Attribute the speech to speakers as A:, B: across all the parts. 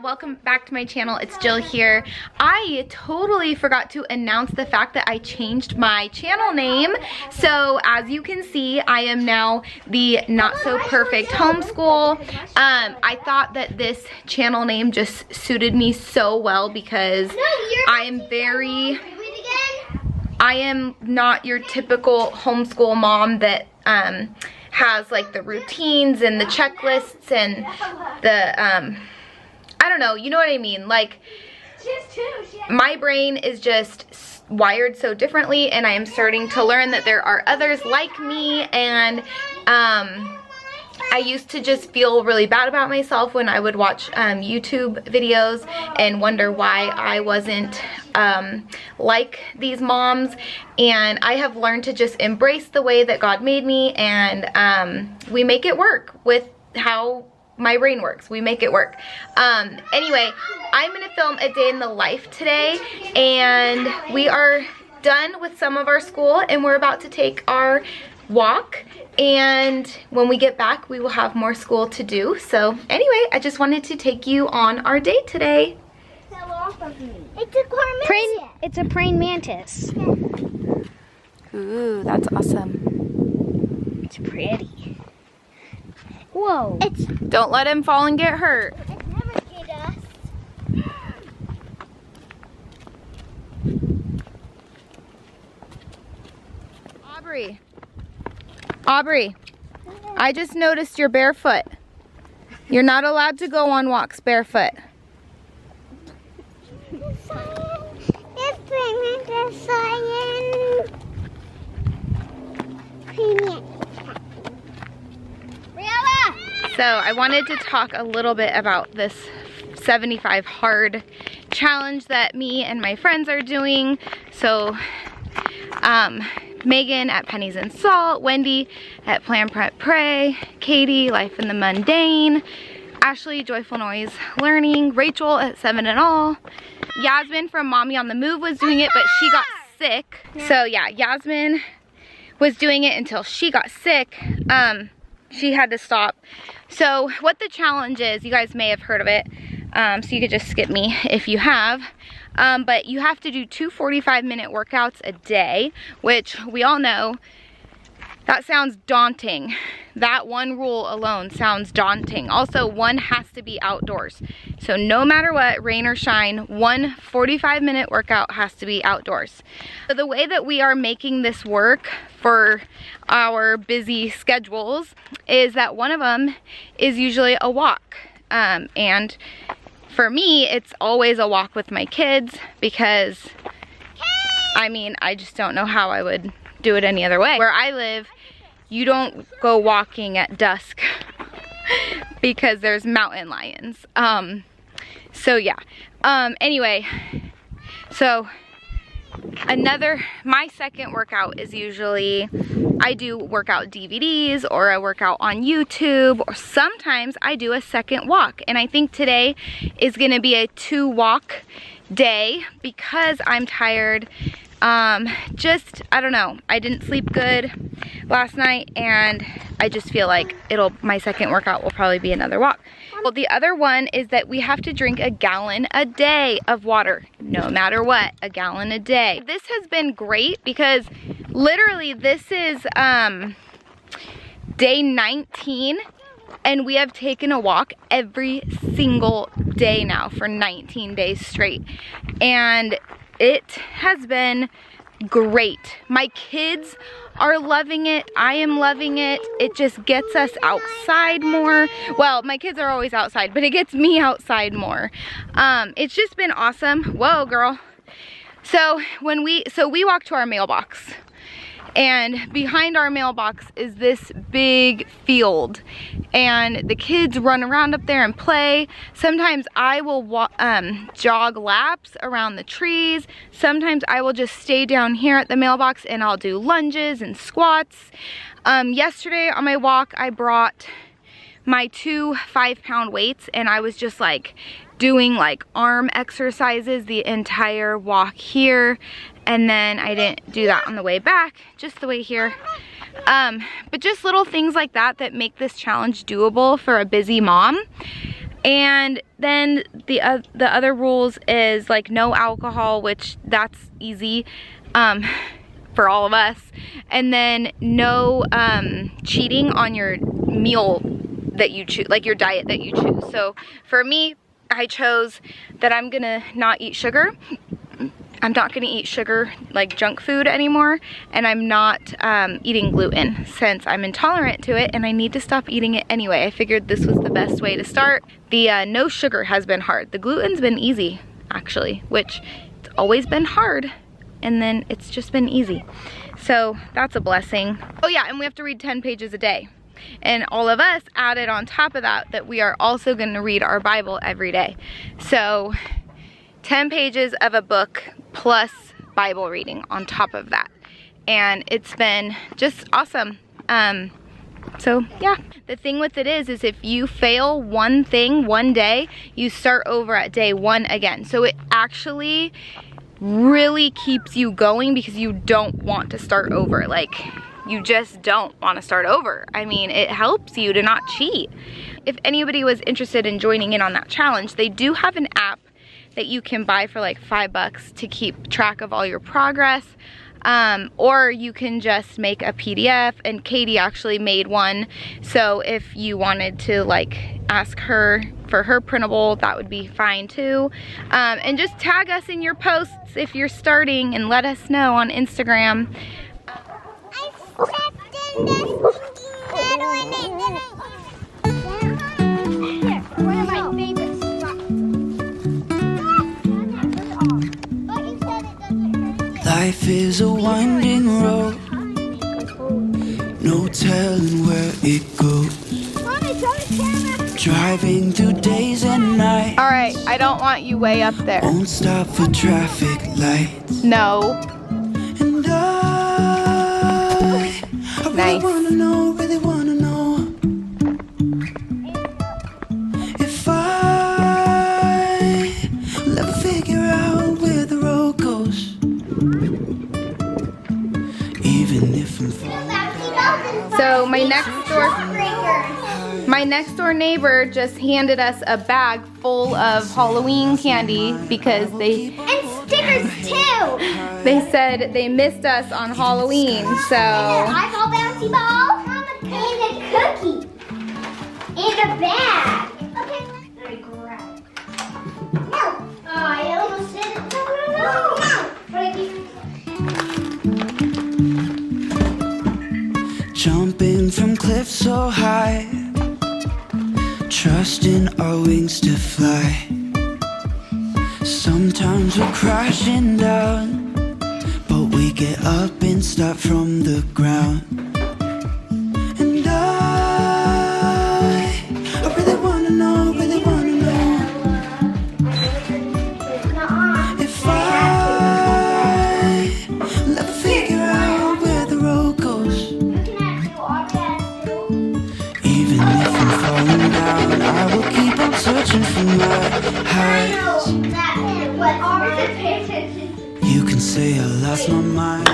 A: welcome back to my channel. It's Jill here. I totally forgot to announce the fact that I changed my channel name. So as you can see, I am now the Not So Perfect Homeschool. I thought that this channel name just suited me so well because I am not your typical homeschool mom that has like the routines and the checklists and the I don't know, you know what I mean? Like, my brain is just wired so differently, and I am starting to learn that there are others like me, and I used to just feel really bad about myself when I would watch YouTube videos and wonder why I wasn't like these moms. And I have learned to just embrace the way that God made me, and we make it work with how my brain works. We make it work. Anyway, I'm gonna film a day in the life today, and we are done with some of our school and we're about to take our walk, and when we get back we will have more school to do. So anyway, I just wanted to take you on our day today.
B: It's a praying, it's a praying mantis.
A: Ooh, that's awesome.
B: It's pretty. Whoa.
A: Don't let him fall and get hurt.
B: It's never get us.
A: Aubrey, I just noticed you're barefoot. You're not allowed to go on walks barefoot.
B: It's praying mantis science.
A: So I wanted to talk a little bit about this 75 hard challenge that me and my friends are doing. So Megan at Pennies and Salt, Wendy at Plan Prep Pray, Katie, Life in the Mundane, Ashley, Joyful Noise Learning, Rachel at 7 and All, Yasmin from Mommy on the Move was doing it, but she got sick. So yeah, Yasmin was doing it until she got sick. She had to stop. So what the challenge is, you guys may have heard of it, so you could just skip me if you have, but you have to do 2 45-minute workouts a day, which we all know that sounds daunting. That one rule alone sounds daunting. Also, one has to be outdoors. So no matter what, rain or shine, one 45-minute workout has to be outdoors. So the way that we are making this work for our busy schedules is that one of them is usually a walk. And for me, it's always a walk with my kids because, I mean, I just don't know how I would do it any other way. Where I live, you don't go walking at dusk because there's mountain lions. So yeah, anyway, so my second workout is usually, I do workout DVDs or I work out on YouTube, or sometimes I do a second walk. And I think today is gonna be a 2 walk day because I'm tired. I don't know, I didn't sleep good last night, and I just feel like my second workout will probably be another walk. Well, the other one is that we have to drink 1 gallon a day of water, no matter what, 1 gallon a day. This has been great because literally this is day 19, and we have taken a walk every single day now for 19 days straight, and it has been great. My kids are loving it. I am loving it. It just gets us outside more. Well, my kids are always outside, but it gets me outside more. It's just been awesome. Whoa, girl. So we walk to our mailbox, and behind our mailbox is this big field, and the kids run around up there and play. Sometimes I will jog laps around the trees. Sometimes I will just stay down here at the mailbox and I'll do lunges and squats. Yesterday on my walk, I brought my 2 5-pound weights, and I was just like doing like arm exercises the entire walk here, and then I didn't do that on the way back, just the way here. But just little things like that that make this challenge doable for a busy mom. And then the other rules is like no alcohol, which that's easy for all of us. And then no cheating on your meal that you choose, like your diet that you choose. So for me, I chose that I'm gonna not eat sugar. I'm not gonna eat sugar, like junk food anymore, and I'm not eating gluten since I'm intolerant to it and I need to stop eating it anyway. I figured this was the best way to start. The no sugar has been hard. The gluten's been easy, actually, which it's always been hard, and then it's just been easy. So that's a blessing. Oh yeah, and we have to read 10 pages a day. And all of us added on top of that we are also gonna read our Bible every day. So 10 pages of a book plus Bible reading on top of that. And it's been just awesome. So yeah, the thing with it is if you fail one thing one day, you start over at day 1 again. So it actually really keeps you going because you don't want to start over. Like, you just don't want to start over. I mean, it helps you to not cheat. If anybody was interested in joining in on that challenge, they do have an app that you can buy for like $5 to keep track of all your progress. Or you can just make a PDF, and Katie actually made one. So if you wanted to like ask her for her printable, that would be fine too. And just tag us in your posts if you're starting and let us know on Instagram.
B: I stepped in this metal and it didn't. Here, one of my favorite spots. But you said it doesn't hurt.
C: Life is a winding road, no telling where it goes.
B: Mommy, show the camera.
C: Driving through days and nights.
A: All right, I don't want you way up there.
C: Won't stop for traffic lights.
A: No.
C: And I really wanna know if I will ever figure out where the road goes. Even if I'm falling.
A: So my next door neighbor just handed us a bag full of Halloween candy because
B: And stickers too.
A: they said they missed us on Halloween. So
B: Eyeball bouncy ball. And a cookie. And a bag. Okay. Let me grab it. No. Oh, I almost said it. No. But I keep...
C: Jumping from cliffs so high, trusting our wings to fly. Sometimes we're crashing down, but we get up and start from the ground. And I really wanna know if I will ever figure out where the road goes. Even if I'm falling down, I will keep on searching for my highs. You can say I lost my mind.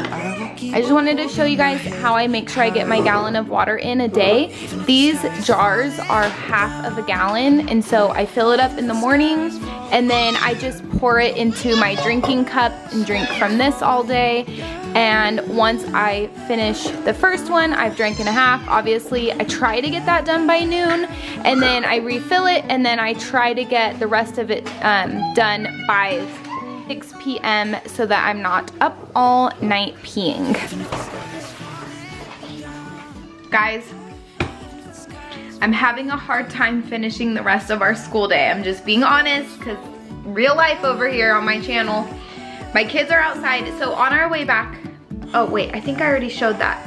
A: I just wanted to show you guys how I make sure I get my gallon of water in a day. These jars are half of a gallon, and so I fill it up in the morning and then I just pour it into my drinking cup and drink from this all day. And once I finish the first one, I've drank and a half, obviously. I try to get that done by noon, and then I refill it, and then I try to get the rest of it done by 6 p.m. so that I'm not up all night peeing. Guys, I'm having a hard time finishing the rest of our school day. I'm just being honest, because real life over here on my channel. My kids are outside, so on our way back, oh wait, I think I already showed that.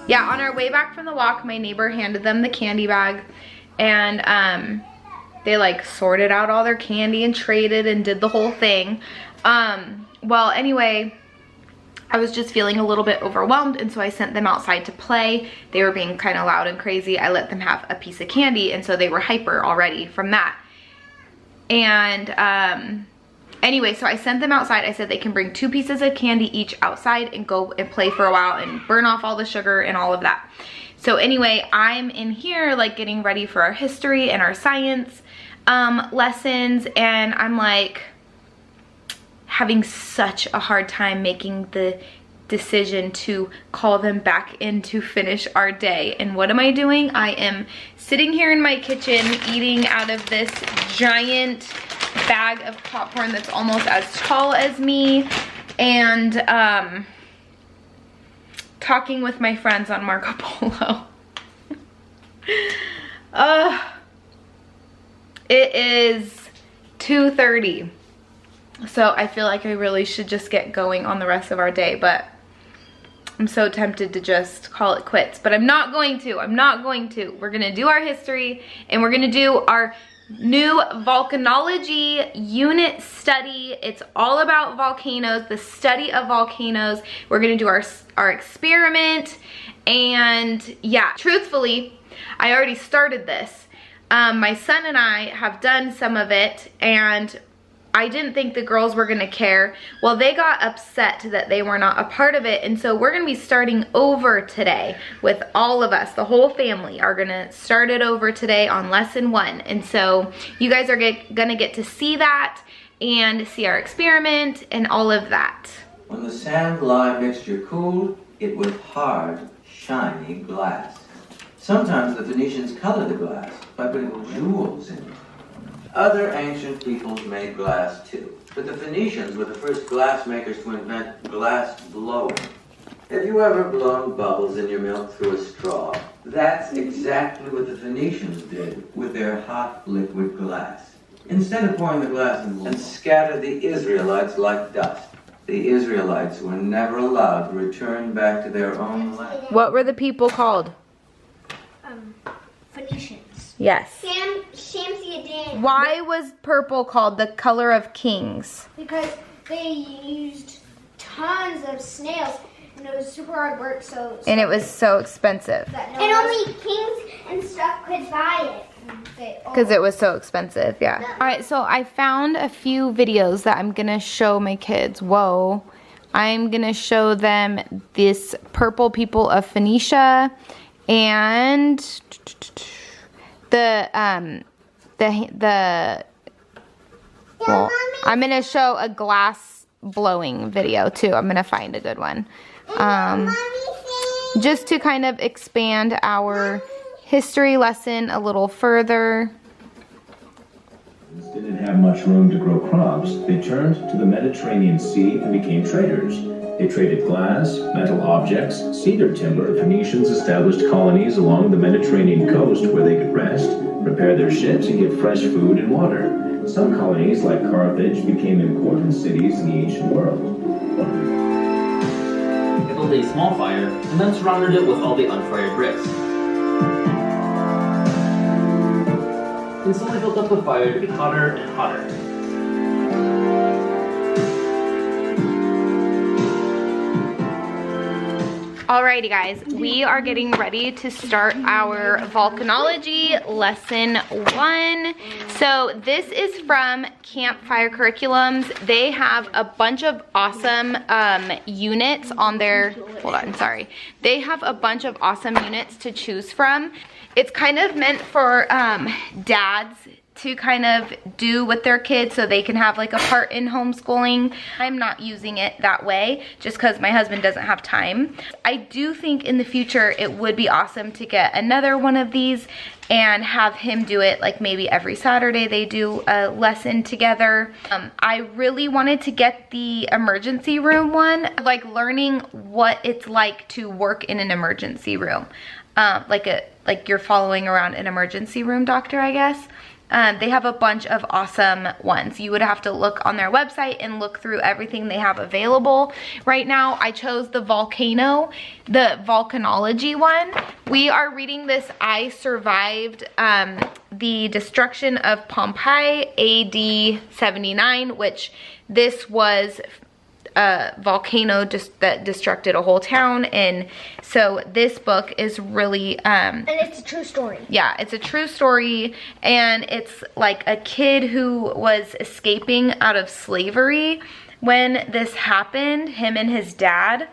A: Yeah, on our way back from the walk, my neighbor handed them the candy bag, and they like sorted out all their candy and traded and did the whole thing. Well, anyway, I was just feeling a little bit overwhelmed, and so I sent them outside to play. They were being kind of loud and crazy. I let them have a piece of candy, and so they were hyper already from that. And anyway, so I sent them outside. I said they can bring 2 pieces of candy each outside and go and play for a while and burn off all the sugar and all of that. So anyway, I'm in here like getting ready for our history and our science. lessons, and I'm like having such a hard time making the decision to call them back in to finish our day. And what am I doing? I am sitting here in my kitchen eating out of this giant bag of popcorn that's almost as tall as me, and talking with my friends on Marco Polo. It is 2:30, so I feel like I really should just get going on the rest of our day, but I'm so tempted to just call it quits, but I'm not going to. We're gonna do our history, and we're gonna do our new volcanology unit study. It's all about volcanoes, the study of volcanoes. We're gonna do our experiment, and yeah, truthfully, I already started this. My son and I have done some of it, and I didn't think the girls were gonna care. Well, they got upset that they were not a part of it, and so we're gonna be starting over today with all of us. The whole family are gonna start it over today on lesson 1. And so you guys are gonna get to see that and see our experiment and all of that.
D: When the sand-lime mixture cooled, it was hard, shiny glass. Sometimes the Phoenicians colored the glass by putting jewels in it. Other ancient peoples made glass too, but the Phoenicians were the first glass makers to invent glass blowing. Have you ever blown bubbles in your milk through a straw? That's exactly what the Phoenicians did with their hot liquid glass. Instead of pouring the glass and scatter the Israelites like dust, the Israelites were never allowed to return back to their own land.
A: What were the people called?
B: Phoenicians.
A: Yes.
B: Shamsi.
A: Why was purple called the color of kings?
B: Because they used tons of snails, and it was super hard work,
A: and it was so expensive.
B: And only kings and stuff could buy it.
A: Because it was so expensive, yeah. All right, so I found a few videos that I'm gonna show my kids. Whoa. I'm gonna show them this purple people of Phoenicia, and well, I'm gonna show a glass blowing video too. I'm gonna find a good one. Just to kind of expand our history lesson a little further.
E: Didn't have much room to grow crops. They turned to the Mediterranean Sea and became traders. They traded glass, metal objects, cedar timber. Phoenicians established colonies along the Mediterranean coast where they could rest, repair their ships, and get fresh food and water. Some colonies, like Carthage, became important cities in the ancient world.
F: They built a small fire and then surrounded it with all the unfired bricks. They slowly built up the fire to be hotter and hotter.
A: Alrighty guys, we are getting ready to start our volcanology lesson 1. So this is from Campfire Curriculums. They have a bunch of awesome units on their, they have a bunch of awesome units to choose from. It's kind of meant for dads to kind of do with their kids so they can have like a part in homeschooling. I'm not using it that way just because my husband doesn't have time. I do think in the future it would be awesome to get another one of these and have him do it, like maybe every Saturday they do a lesson together. I really wanted to get the emergency room one, like learning what it's like to work in an emergency room. Like you're following around an emergency room doctor, I guess. They have a bunch of awesome ones. You would have to look on their website and look through everything they have available. Right now, I chose the Volcano, the Volcanology one. We are reading this, I Survived the Destruction of Pompeii, AD 79, which this was a volcano that destructed a whole town, and so this book is really and
B: it's a true story.
A: Yeah, it's a true story, and it's like a kid who was escaping out of slavery when this happened, him and his dad.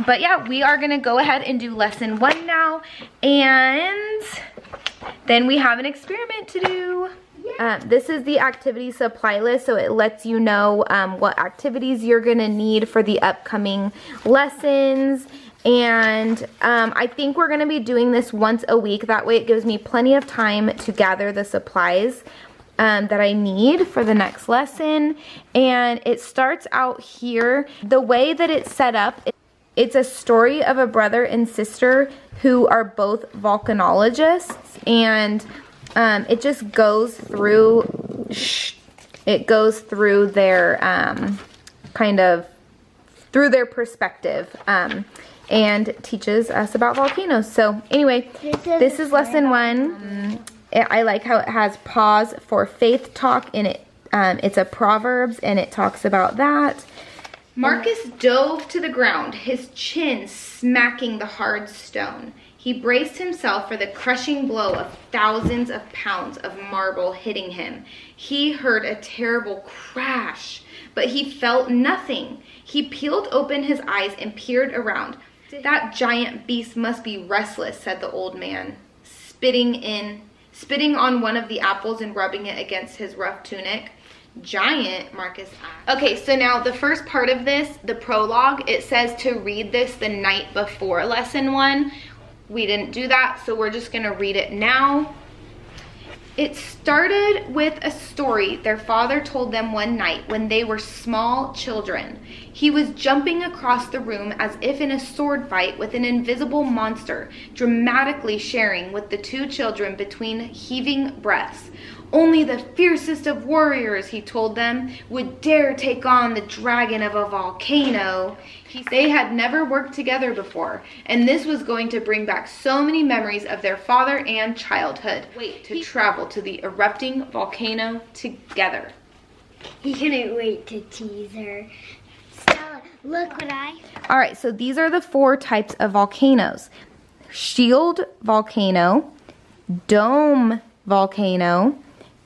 A: But yeah, we are gonna go ahead and do lesson 1 now, and then we have an experiment to do. This is the activity supply list, so it lets you know what activities you're gonna need for the upcoming lessons. And I think we're gonna be doing this once a week. That way it gives me plenty of time to gather the supplies that I need for the next lesson. And it starts out here. The way that it's set up, it's a story of a brother and sister who are both volcanologists, and it just goes through, their kind of through their perspective, and teaches us about volcanoes. So anyway, this is lesson 1. I like how it has pause for faith talk in it. It's a Proverbs, and it talks about that. Marcus dove to the ground, his chin smacking the hard stone. He braced himself for the crushing blow of thousands of pounds of marble hitting him. He heard a terrible crash, but he felt nothing. He peeled open his eyes and peered around. That giant beast must be restless, said the old man, spitting on one of the apples and rubbing it against his rough tunic. Giant, Marcus asked. Okay, so now the first part of this, the prologue, it says to read this the night before lesson 1. We didn't do that, so we're just gonna read it now. It started with a story their father told them one night when they were small children. He was jumping across the room as if in a sword fight with an invisible monster, dramatically sharing with the 2 children between heaving breaths. Only the fiercest of warriors, he told them, would dare take on the dragon of a volcano. They had never worked together before, and this was going to bring back so many memories of their father and childhood. To travel to the erupting volcano together.
B: He couldn't wait to tease her. Stella, look what I...
A: Alright, so these are the 4 types of volcanoes. Shield volcano, dome volcano,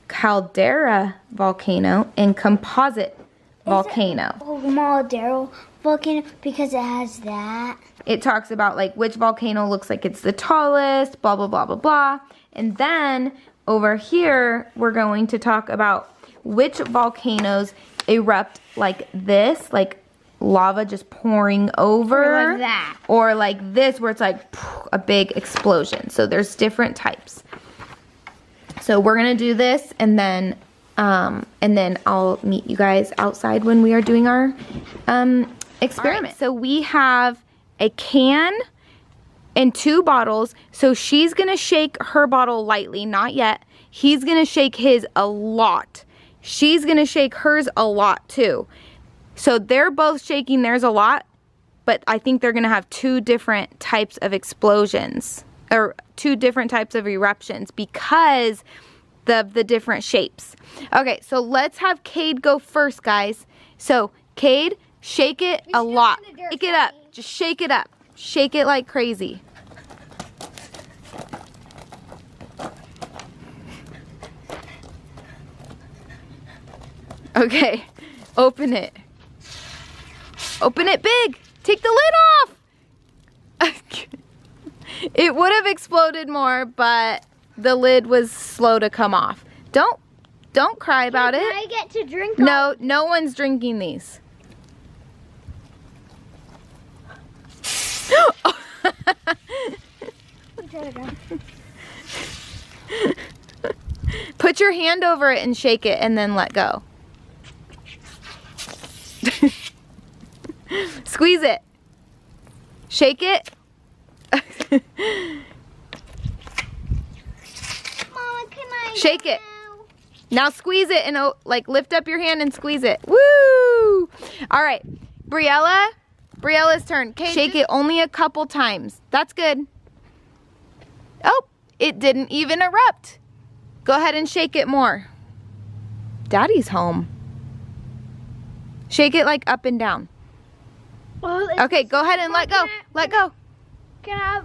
A: caldera volcano, and composite volcano.
B: Caldera volcano because it has that.
A: It talks about like which volcano looks like it's the tallest, blah, blah, blah, blah, blah. And then over here, we're going to talk about which volcanoes erupt like this, like lava just pouring over.
B: Or like that.
A: Or like this, where it's like a big explosion. So there's different types. So we're gonna do this, and then I'll meet you guys outside when we are doing our experiment. Right, so we have a can and 2 bottles. So she's gonna shake her bottle lightly, not yet. He's gonna shake his a lot. She's gonna shake hers a lot too. So they're both shaking theirs a lot, but I think they're gonna have 2 different types of explosions, or 2 different types of eruptions because of the different shapes. Okay, so let's have Cade go first, guys. So Cade, shake it a lot. Shake it up. Just shake it up. Shake it like crazy. Okay, open it. Open it big. Take the lid off. It would have exploded more, but the lid was slow to come off. Don't cry about it.
B: Can I get to drink?
A: No, no one's drinking these. Put your hand over it and shake it and then let go. Squeeze it. Shake it.
B: Mama, can I
A: Shake it. Now squeeze it and like lift up your hand and squeeze it. Woo! All right, Briella's turn. Shake it only a couple times. That's good. Oh, it didn't even erupt. Go ahead and shake it more. Daddy's home. Shake it like up and down.
B: Well,
A: Okay, go ahead and let go. Let go.
B: Can I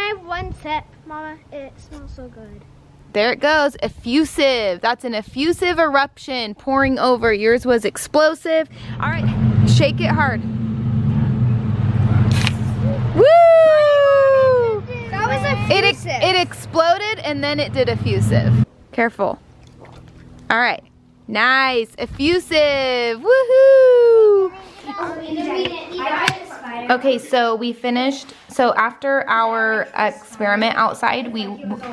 B: have one sip, Mama? It smells so good.
A: There it goes, effusive. That's an effusive eruption pouring over. Yours was explosive. All right, shake it hard. Woo!
B: That was effusive.
A: It exploded and then it did effusive. Careful. All right, nice, effusive, woohoo! Okay, so we finished, so after our experiment outside, we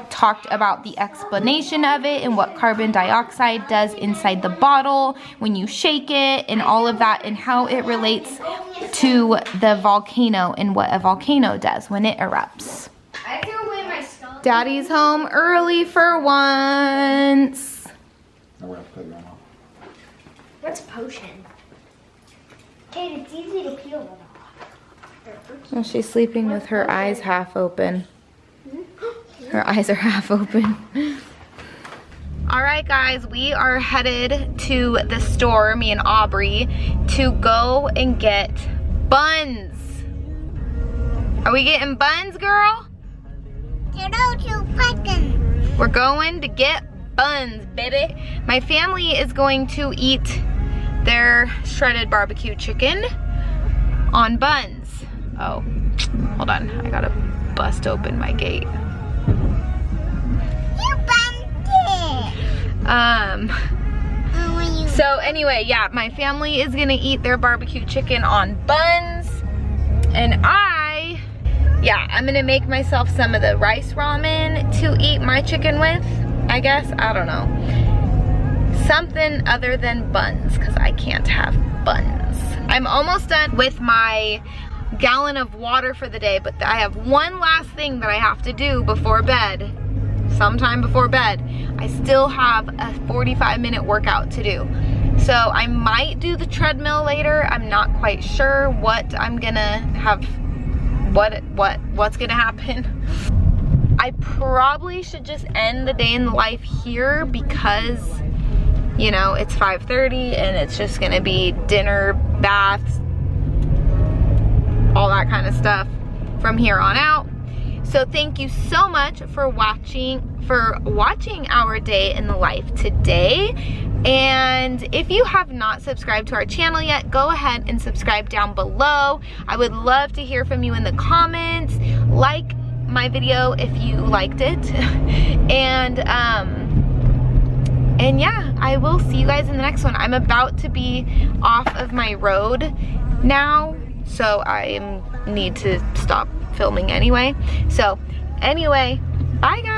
A: talked about the explanation of it and what carbon dioxide does inside the bottle when you shake it and all of that and how it relates to the volcano and what a volcano does when it erupts.
B: I threw away my skull.
A: Daddy's home early for once.
B: What's potion? Kate, it's easy to peel it off.
A: Well, she's sleeping with her eyes half open. Her eyes are half open. All right, guys, we are headed to the store, me and Aubrey, to go and get buns. Are we getting buns, girl? We're going to get buns, baby. My family is going to eat their shredded barbecue chicken on buns. Oh, hold on. I gotta bust open my gate.
B: You bumped it.
A: So anyway, yeah, my family is gonna eat their barbecue chicken on buns. And I'm gonna make myself some of the rice ramen to eat my chicken with, I guess. I don't know. Something other than buns, because I can't have buns. I'm almost done with my gallon of water for the day, but I have one last thing that I have to do before bed. Sometime before bed. I still have a 45-minute workout to do. So I might do the treadmill later. I'm not quite sure what I'm gonna have, what's gonna happen. I probably should just end the day in the life here because, you know, it's 5:30 and it's just gonna be dinner, baths, all that kind of stuff from here on out. So thank you so much for watching our day in the life today. And if you have not subscribed to our channel yet, go ahead and subscribe down below. I would love to hear from you in the comments. Like my video if you liked it. And yeah, I will see you guys in the next one. I'm about to be off of my road now, so I need to stop filming anyway. So anyway, bye guys.